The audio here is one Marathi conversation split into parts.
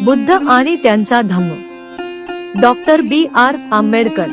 बुद्ध आणि त्यांचा धम्म. Doctor B.R. आंबेडकर.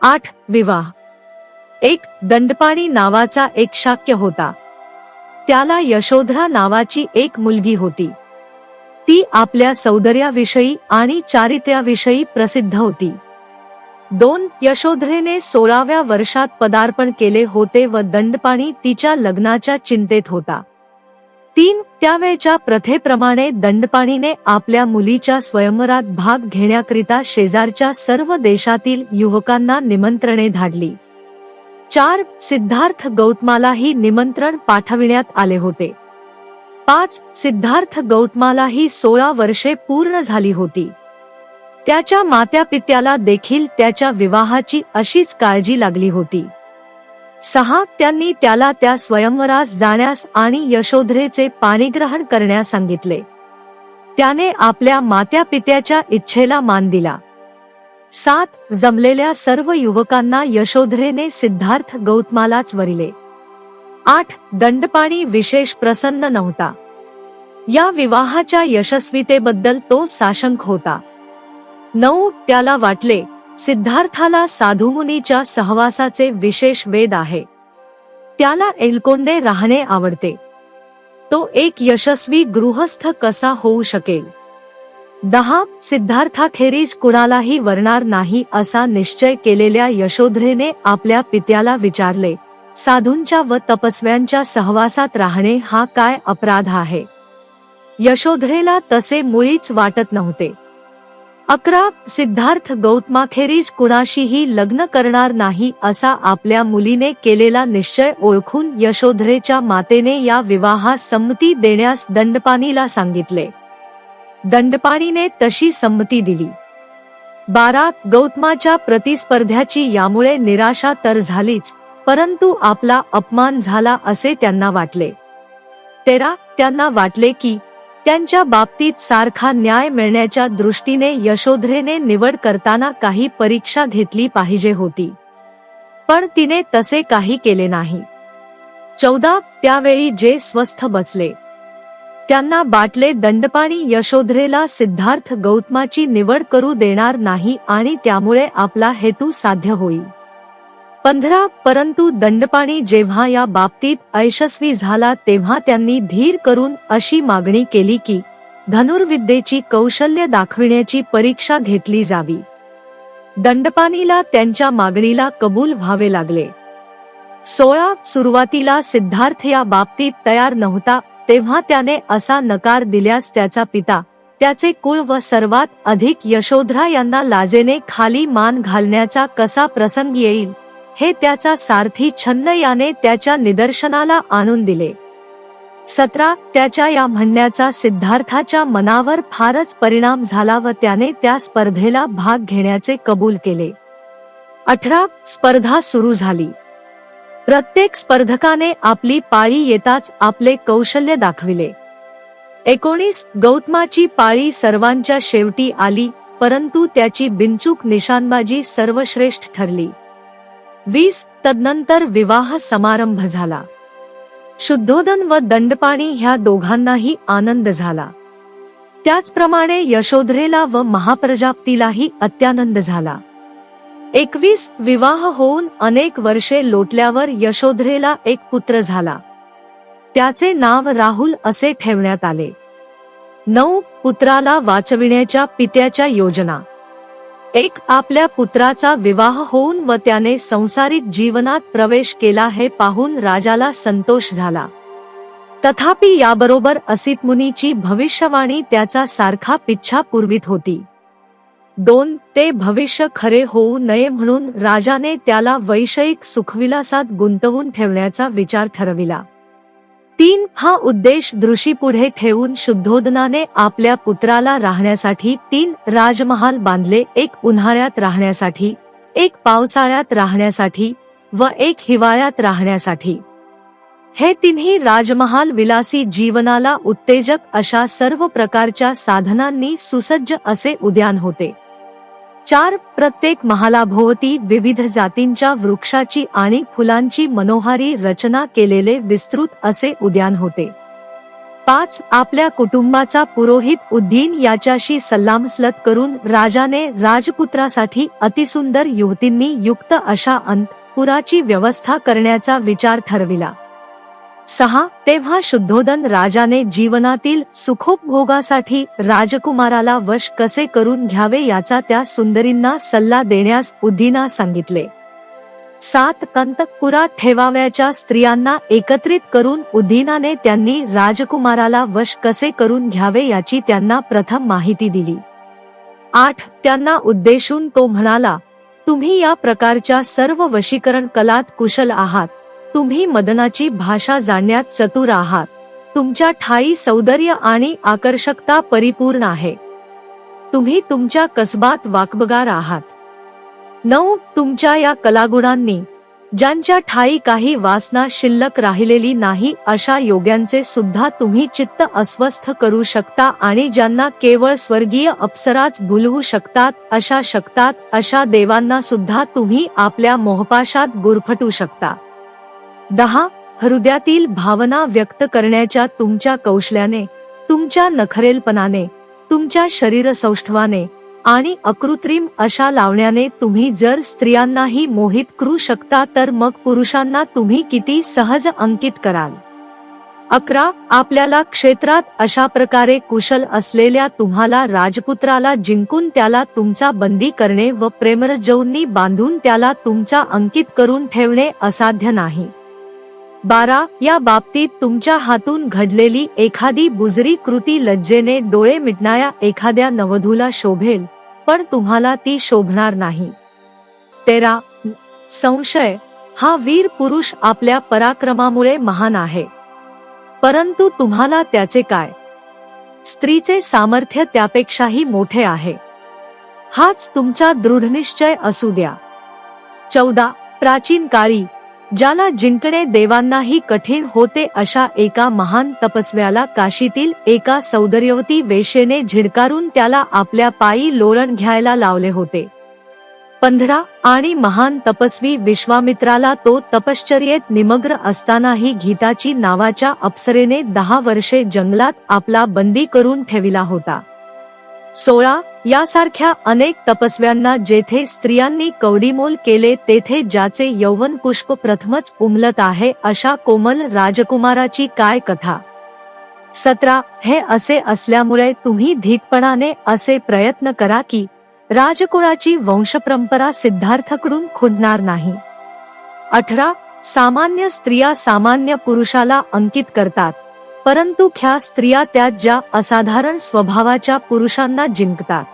आठ. विवाह. एक दंडपाणी नावाचा एक शाक्य होता. त्याला यशोधरा नावाची एक मुलगी होती. ती आपल्या सौंदर्याविषयी आणि चारित्र्याविषयी प्रसिद्ध होती. 2. यशोधरेने 16व्या वर्षात पदार्पण केले होते व दंडपाणी तिच्या लग्नाच्या चिंतेत होता. 3. त्यावेळच्या प्रथेप्रमाणे दंडपाणीने आपल्या मुलीच्या स्वयंवरात भाग घेण्याकरिता शेजारच्या सर्व देशातील युवकांना निमंत्रणे धाडली. 4. सिद्धार्थ गौतमालाही निमंत्रण पाठविण्यात आले होते. 5. सिद्धार्थ गौतमालाही 16 वर्षे पूर्ण झाली होती. त्याच्या मात्यापित्याला देखील त्याच्या विवाहाची अशीच काळजी लागली होती. 6. त्यांनी त्याला त्या स्वयंवरास जाण्यास आणि यशोधरेचे पाणीग्रहण करण्यास सांगितले. त्याने आपल्या मात्यापित्याच्या इच्छेला मान दिला. 7. जमलेल्या सर्व युवकांना यशोधरेने सिद्धार्थ गौतमालाच वरिले. 8. दंडपाणी विशेष प्रसन्न नव्हता. या विवाहाच्या यशस्वीतेबद्दल तो साशंक होता. 9. त्याला वाटले सिद्धार्थाला साधुमुनीच्या सहवासाचे विशेष वेद आहे. त्याला एलकोंडे राहणे आवडते. तो एक यशस्वी गृहस्थ कसा होऊ शकेल. 10. सिद्धार्थाखेरीज कुणालाही वरणार नाही असा निश्चय केलेल्या यशोधरेने आपल्या पित्याला विचारले, साधूंच्या व तपस्व्यांच्या सहवासात राहणे हा काय अपराध आहे. यशोधरेला तसे मुळीच वाटत नव्हते. 11. सिद्धार्थ गौतमाखेरीज कुणाशीही लग्न करणार नाही असा आपल्या मुलीने केलेला निश्चय ओळखून यशोधरेच्या मातेने या विवाहास संमती देण्यास दंडपाणीला सांगितले. दंडपाणीने तशी संमती दिली. 12. गौतमाच्या प्रतिस्पर्ध्याची यामुळे निराशा तर झालीच, परंतु आपला अपमान झाला असे त्यांना वाटले. 13. त्यांना वाटले की त्यांच्या बाबतीत सारखा न्याय मिळण्याच्या दृष्टीने यशोधरेने निवड करताना काही परीक्षा घेतली पाहिजे होती, पण तिने तसे काही केले नाही. 14. त्यावेळी जे स्वस्थ बसले त्यांना वाटले दंडपाणी यशोधरेला सिद्धार्थ गौतमाची निवड करू देणार नाही आणि त्यामुळे आपला हेतू साध्य होईल. 15. परंतु दंडपाणी जेव्हा या बाबतीत अयशस्वी झाला तेव्हा त्यांनी धीर करून अशी मागणी केली की धनुर्विद्येची कौशल्य दाखविण्याची परीक्षा घेतली जावी. दंडपाणीला त्यांच्या मागणीला कबूल व्हावे लागले. 16. सुरुवातीला सिद्धार्थ या बाबतीत तयार नव्हता, तेव्हा त्याने असा नकार दिल्यास त्याचा पिता, त्याचे कुळ व सर्वात अधिक यशोधरा यांना लाजेने खाली मान घालण्याचा कसा प्रसंग येईल, हे त्याचा सारथी छन्न याने त्याच्या निदर्शनाला आणून दिले. 17. त्याच्या या म्हणण्याचा सिद्धार्थाच्या मनावर फारच परिणाम झाला व त्याने त्या स्पर्धेला भाग घेण्याचे कबूल केले. 18. स्पर्धा सुरू झाली. प्रत्येक स्पर्धकाने आपली पाळी येताच आपले कौशल्य दाखविले. 19. गौतमाची पाळी सर्वांच्या शेवटी आली, परंतु त्याची बिनचूक निशाणबाजी सर्वश्रेष्ठ ठरली. 20. तदनंतर विवाह समारंभ झाला. शुद्धोदन व दंडपाणी ह्या दोघांनाही आनंद झाला. त्याचप्रमाणे यशोधरेला व महाप्रजापतीलाही अत्यानंद झाला. 21 विवाह होऊन अनेक वर्षे लोटल्यावर यशोधरेला एक पुत्र झाला. त्याचे नाव राहुल असे ठेवण्यात आले. 9 पुत्राला वाचविण्याच्या पित्याच्या योजना. 1 आपल्या पुत्राचा विवाह होऊन व त्याने संसारिक जीवनात प्रवेश केला हे पाहून राजाला संतोष झाला. तथापि याबरोबर असित मुनीची भविष्यवाणी त्याचा सारखा पिच्छा पुरवित होती. 2 ते भविष्य खरे होऊ नये म्हणून राजाने त्याला वैषयिक सुखविलासात गुंतवून ठेवण्याचा विचार ठरविला. 3 हा उद्देश दृष्टीपुढे ठेवून शुद्धोदनाने आपल्या पुत्राला राहण्यासाठी 3 राजमहाल बांधले. 1 उन्हाळ्यात राहण्यासाठी, 1 पावसाळ्यात राहण्यासाठी व 1 हिवाळ्यात राहण्यासाठी. हे तिन्ही राजमहाल विलासी जीवनाला उत्तेजक अशा सर्व प्रकारच्या साधनांनी सुसज्ज असे उद्यान होते. 4 प्रत्येक महालाभोवती विविध जातींच्या वृक्षाची आणि फुलांची मनोहारी रचना केलेले विस्तृत असे उद्यान होते. 5 आपल्या कुटुंबाचा पुरोहित उद्दीन याच्याशी सल्लामसलत करून राजाने राजपुत्रासाठी अतिसुंदर युवतींनी युक्त अशा अंतपुराची व्यवस्था करण्याचा विचार ठरविला. 6 तेव्हा शुद्धोदन राजाने जीवनातील सुखोपभोगासाठी राजकुमाराला वश कसे करून घ्यावे याचा त्या सुंदरींना सल्ला देण्यास उद्दीना सांगितले. 7 अंतःपुरात ठेवाव्याच्या स्त्रियांना एकत्रित करून उद्दीनाने त्यांनी राजकुमाराला वश कसे करून घ्यावे याची त्यांना प्रथम माहिती दिली. 8 त्यांना उद्देशून तो म्हणाला, तुम्ही या प्रकारच्या सर्व वशीकरण कलात कुशल आहात. तुम्ही मदनाची भाषा जाणण्यात चतुर आहात. तुमच्या ठायी सौंदर्य आणि आकर्षकता परिपूर्ण आहे. तुम्ही तुमच्या कसबात वाकबगार आहात. 9 तुमच्या या कलागुणांनी ज्यांच्या ठायी काही वासना शिल्लक राहिलेली नाही अशा योग्यांचे सुद्धा तुम्ही चित्त अस्वस्थ करू शकता आणि ज्यांना केवळ स्वर्गीय अप्सराच भुलवू शकतात अशा शकतात अशा देवांना सुद्धा तुम्ही आपल्या मोहपाशात गुरफटू शकता. 10 हृदयातील भावना व्यक्त करण्याच्या तुमच्या कौशल्याने, तुमच्या नखरेलपणाने, तुमच्या शरीरसौष्ठवाने आणि अकृत्रिम अशा लावण्याने तुम्ही जर स्त्रियांनाही मोहित करू शकता तर मग पुरुषांना तुम्ही किती सहज अंकित कराल. 11 आपल्याला क्षेत्रात अशा प्रकारे कुशल असलेल्या तुम्हाला राजपुत्राला जिंकून त्याला तुमचा बंदी करणे व प्रेमरजौंनी बांधून त्याला तुमचा अंकित करून ठेवणे असाध्य नाही. 12 या बाबतीत तुमच्या हातून घडलेली एखादी बुजरी कृती लज्जेने डोळे मिटणाऱ्या एखाद्या नवधूला शोभेल, पण तुम्हाला ती शोभणार नाही. 13 संशय हा वीर पुरुष आपल्या पराक्रमामुळे महान आहे, परंतु तुम्हाला त्याचे काय? स्त्रीचे सामर्थ्य त्यापेक्षाही मोठे आहे. हाच तुमचा दृढनिश्चय असू द्या. 14 प्राचीन काळी ज्याला जिंकणे देवांनाही कठीण होते अशा एका महान तपस्व्याला काशीतील एका सौंदर्यवती वेश्येने झिडकारून त्याला आपल्या पायी लोळण घ्यायला लावले होते. 15 आणि महान तपस्वी विश्वामित्राला तो तपश्चर्येत निमग्न असतानाही गीताची नावाच्या अप्सरेने 10 वर्षे जंगलात आपला बंदी करून ठेविला होता. 16 यासारख्या अनेक तपस्व्यांना जेथे स्त्रियांनी कवडीमोल केले तेथे ज्याचे यौवन पुष्प प्रथमच उमलत आहे अशा कोमल राजकुमाराची काय कथा. 17 हे असे असल्यामुळे तुम्ही धीटपणाने असे प्रयत्न करा की राजकुळाची वंशपरंपरा सिद्धार्थकडून खुंटणार नाही. 18 सामान्य स्त्रिया सामान्य पुरुषाला अंकित करतात, परंतु ख्या स्त्रिया त्या ज्या असाधारण स्वभावाच्या पुरुषांना जिंकतात.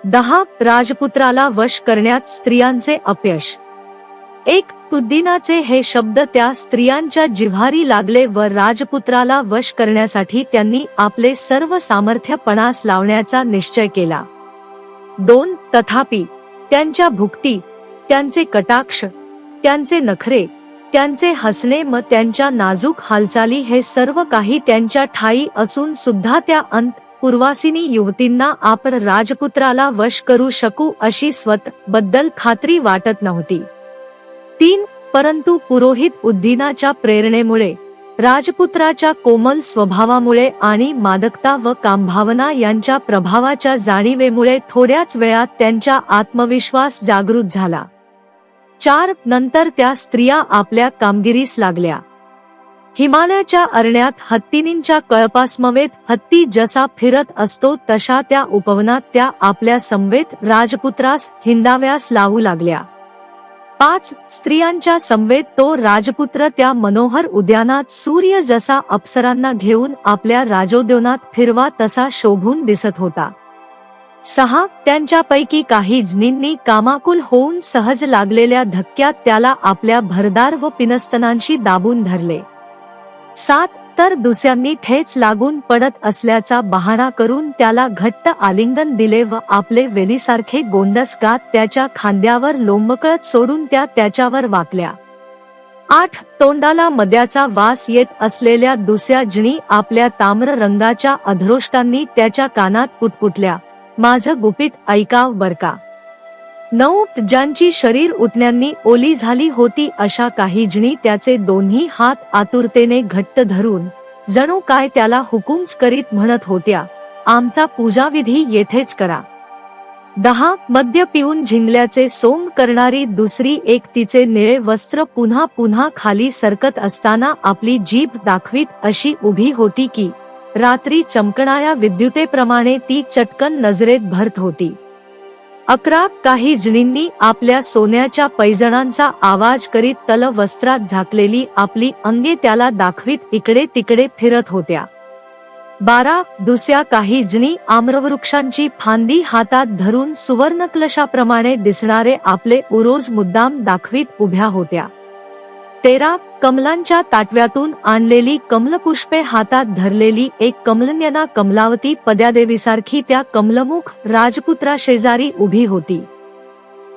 दहा राजपुत्राला वश करण्यात स्त्रियांचे अपयश. एक कुद्दीनाचे हे शब्द त्या स्त्रियांच्या जिव्हारी लागले व राजपुत्राला वश करण्यासाठी त्यांनी आपले सर्व सामर्थ्य पणास लावण्याचा निश्चय केला. 2. तथापि त्यांच्या भुक्ती, त्यांचे कटाक्ष, त्यांचे नखरे, त्यांचे हसणे व त्यांच्या नाजूक हालचाली हे सर्व काही त्यांच्या ठायी असून सुद्धा त्या पूर्वासिनी युवतींना आपण राजपुत्राला वश करू शकू अशी स्वतःबद्दल खात्री वाटत नव्हती. 3. परंतु पुरोहित उद्दीनाच्या प्रेरणेमुळे, राजपुत्राच्या कोमल स्वभावामुळे आणि मादकता व कामभावना यांच्या प्रभावाच्या जाणीवेमुळे थोड्याच वेळात त्यांचा आत्मविश्वास जागृत झाला. 4. नंतर त्या स्त्रिया आपल्या कामगिरीस लागल्या. हिमालयाच्या अरण्यात हत्तीनींच्या कळपासमवेत हत्ती जसा फिरत असतो तशा त्या उपवनात त्या आपल्या समवेत राजपुत्रास हिंडाव्यास लावू लागल्या. 5. स्त्रियांच्या समवेत तो राजपुत्र त्या मनोहर उद्यानात सूर्य जसा अप्सरांना घेऊन आपल्या राजोद्यानात फिरवा तसा शोभून दिसत होता. 6. त्यांच्यापैकी काही जणींनी कामाकुल होऊन सहज लागलेल्या धक्क्यात त्याला आपल्या भरदार व पिनस्तनांशी दाबून धरले. 7. तर दुसऱ्यांनी ठेच लागून पडत असल्याचा बहाणा करून त्याला घट्ट आलिंगन दिले व आपले वेलीसारखे गोंडस गात त्याच्या खांद्यावर लोंबकळत सोडून त्या त्याच्यावर वाकल्या. 8. तोंडाला मद्याचा वास येत असलेल्या दुसऱ्या जणी आपल्या ताम्र रंगाच्या अधरोष्टांनी त्याच्या कानात पुटपुटल्या, माझं गुपित ऐकाव बर का. 9. ज्यांची शरीर उठण्यांनी ओली झाली होती अशा काही जणी त्याचे दोन्ही हात आतुरतेने घट्ट धरून जणू काय त्याला हुकूमच करीत म्हणत होत्या, आमचा पूजाविधी येथेच करा. 10. मद्य पिऊन झिंगल्याचे सोंग करणारी दुसरी एक तिचे निळे वस्त्र पुन्हा पुन्हा खाली सरकत असताना आपली जीभ दाखवीत अशी उभी होती की रात्री चमकणाऱ्या विद्युतेप्रमाणे ती चटकन नजरेत भरत होती. 11. काही जणींनी आपल्या सोन्याच्या पैजणांचा आवाज करीत तल वस्त्रात झाकलेली आपली अंगे त्याला दाखवीत इकडे तिकडे फिरत होत्या. 12. दुसऱ्या काही जणी आम्रवृक्षांची फांदी हातात धरून सुवर्णकलशाप्रमाणे दिसणारे आपले उरोज मुद्दाम दाखवीत उभ्या होत्या. 13. कमलांच्या ताटव्यातून आणलेली कमलपुष्पे हातात धरलेली एक कमलन्यना कमलावती पद्यादेवीसारखी त्या कमलमुख राजपुत्रा शेजारी उभी होती.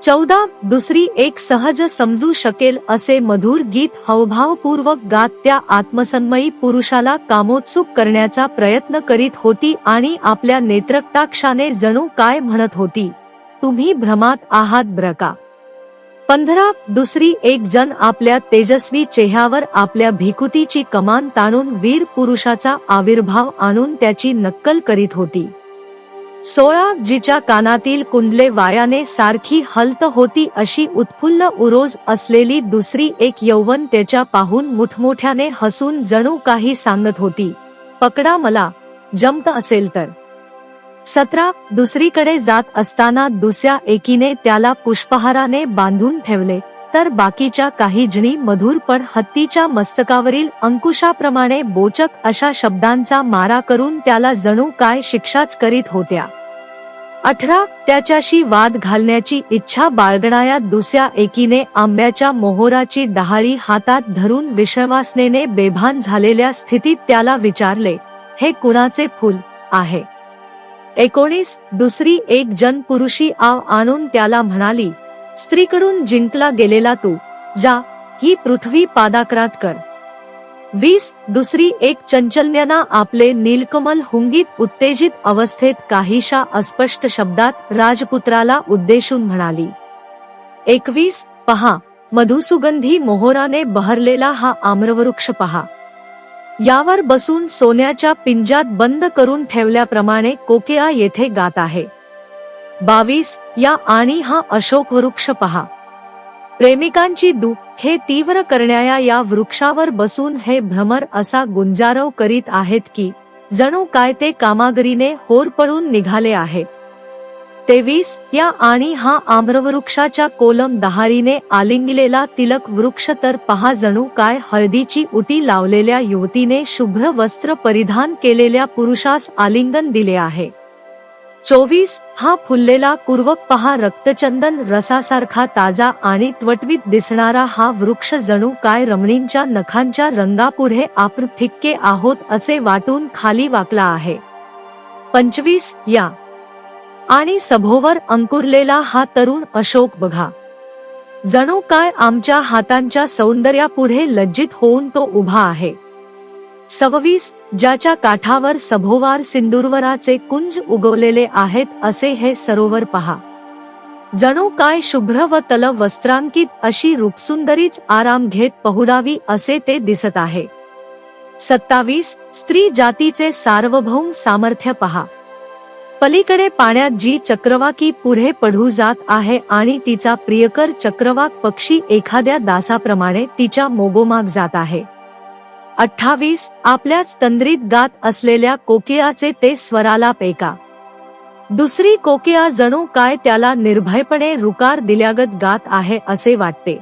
14. दुसरी एक सहज समजू शकेल असे मधुर गीत हावभावपूर्वक गात त्या आत्मसन्मयी पुरुषाला कामोत्सुक करण्याचा प्रयत्न करीत होती आणि आपल्या नेत्रकटाक्षाने जणू काय म्हणत होती, तुम्ही भ्रमात आहात बर का. 15. दुसरी एक जण आपल्या तेजस्वी चेहऱ्यावर आपल्या भिकुतीची कमान ताणून वीर पुरुषाचा आविर्भाव आणून त्याची नक्कल करीत होती. 16. जिच्या कानातील कुंडले वायाने सारखी हलत होती अशी उत्फुल्ल उरोज असलेली दुसरी एक यौवन त्याच्या पाहून मोठमोठ्याने हसून जणू काही सांगत होती, पकडा मला, जमत असेल तर. 17. दुसरीकडे जात असताना दुसऱ्या एकीने त्याला पुष्पहाराने बांधून ठेवले तर बाकीच्या काही जणी मधुर पण हत्तीच्या मस्तकावरील अंकुशाप्रमाणे बोचक अशा शब्दांचा मारा करून त्याला जणू काय शिक्षाच करीत होत्या. 18. त्याच्याशी वाद घालण्याची इच्छा बाळगणाऱ्या दुसऱ्या एकीने आंब्याच्या मोहोराची डहाळी हातात धरून विषवासनेने बेभान झालेल्या स्थितीत त्याला विचारले, हे कुणाचे फूल आहे. 19. दुसरी एक जन पुरुषी आव आणून त्याला म्हणाली, स्त्रीकडून जिंकला गेलेला तू, जा, ही पृथ्वी पादाक्रांत कर. 20. दुसरी एक चंचलन्यना आपले नीलकमल हुंगीत उत्तेजित अवस्थेत काहीशा अस्पष्ट शब्दात राजपुत्राला उद्देशून म्हणाली. 21. पहा, मधुसुगंधी मोहोराने बहरलेला हा आम्रवृक्ष पहा, यावर बसून सोन्याच्या पिंजात बंद करून ठेवल्याप्रमाणे कोकिळा येथे गात आहे. 22. या आणि हा अशोक वृक्ष पहा, प्रेमिकांची दुःखे तीव्र करणाऱ्या या वृक्षावर बसून हे भ्रमर असा गुंजारव करीत आहेत की जणू काय ते कामागरीने होरपळून निघाले आहेत. 23. या आणि हा आम्रवृक्षाच्या कोलम डहाळीने आलिंगलेला तिलक वृक्ष तर पहा, जणू काय हळदीची उटी लावलेल्या युवतीने शुभ्र वस्त्र परिधान केलेल्या पुरुषास आलिंगन दिले आहे. 24 हा फुललेला कुर्वक पहा, रक्तचंदन रसासारखा ताजा आणि टवटवीत दिसणारा हा वृक्ष जणू काय रमणींच्या नखांच्या रंगापुढे आपण फिक्के आहोत असे वाटून खाली वाकला आहे. 25 या आणि सभोवर अंकुरलेला हा तरुण अशोक बघा, जणू काय आमच्या हातांच्या सौंदर्यापुढे लज्जित होऊन तो उभा आहे. 26 ज्याच्या काठावर सभोवार सिंदूरवराचे कुंज उगवलेले आहेत असे हे सरोवर पहा, जणू काय शुभ्र व तलव वस्त्रांकित अशी रूपसुंदरीच आराम घेत पहुडावी असे ते दिसत आहे. 27 स्त्री जातीचे सार्वभौम सामर्थ्य पहा, पलीकडे पाण्यात जी चक्रवाकी पुढे पढू जात आहे आणि तिचा प्रियकर चक्रवाक पक्षी एखाद्या दासाप्रमाणे तिच्या मोगोमाग जात आहे. 28 आपल्याच तंद्रीत गात असलेल्या कोकिळाचे ते स्वरालाप ऐका, दुसरी कोकिळा जणू काय त्याला निर्भयपणे रुकार दिल्यागत गात आहे असे वाटते.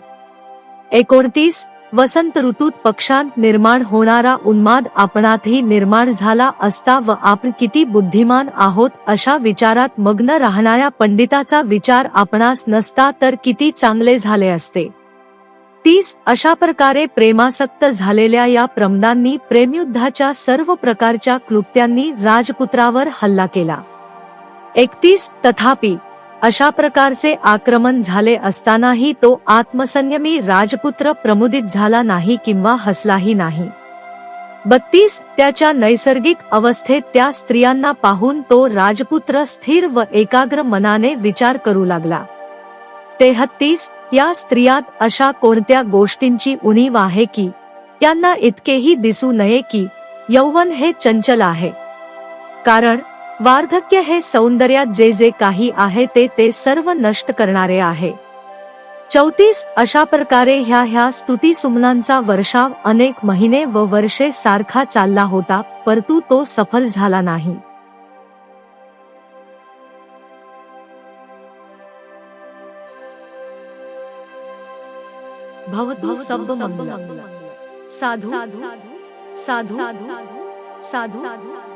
29 वसंत ऋतूत पक्षांत निर्माण होणारा उन्माद आपणातही निर्माण झाला असता व आपण किती बुद्धिमान आहोत अशा विचारात मग्न राहणाऱ्या पंडिताचा विचार आपणास नसता तर किती चांगले झाले असते. 30 अशा प्रकारे प्रेमासक्त झालेल्या या प्रमदांनी प्रेमयुद्धाच्या सर्व प्रकारच्या क्लृप्त्यांनी राजपुत्रावर हल्ला केला. 31 तथापि अशा प्रकारचे आक्रमण झाले असतानाही तो आत्मसंयमी राजपुत्र प्रमुदित झाला नाही किंवा हसलाही नाही. 32 त्याच्या नैसर्गिक अवस्थेत त्या स्त्रियांना पाहून तो राजपुत्र स्थिर व एकाग्र मनाने विचार करू लागला. 33 या स्त्रियात अशा कोणत्या गोष्टींची उणीव आहे की त्यांना इतकेही दिसू नये की यौवन हे चंचल आहे, कारण वार्धक्य हे सौंदर्यात जे जे काही आहे ते सर्व नष्ट करणारे आहे. 34 अशा प्रकारे ह्या स्तुतिसुमनांचा वर्षाव अनेक महिने व वर्षे सारखा चालला होता, परंतु तो सफल झाला नाही. भवतु सब्बमंगलम्. साधु साधु साधु साधु.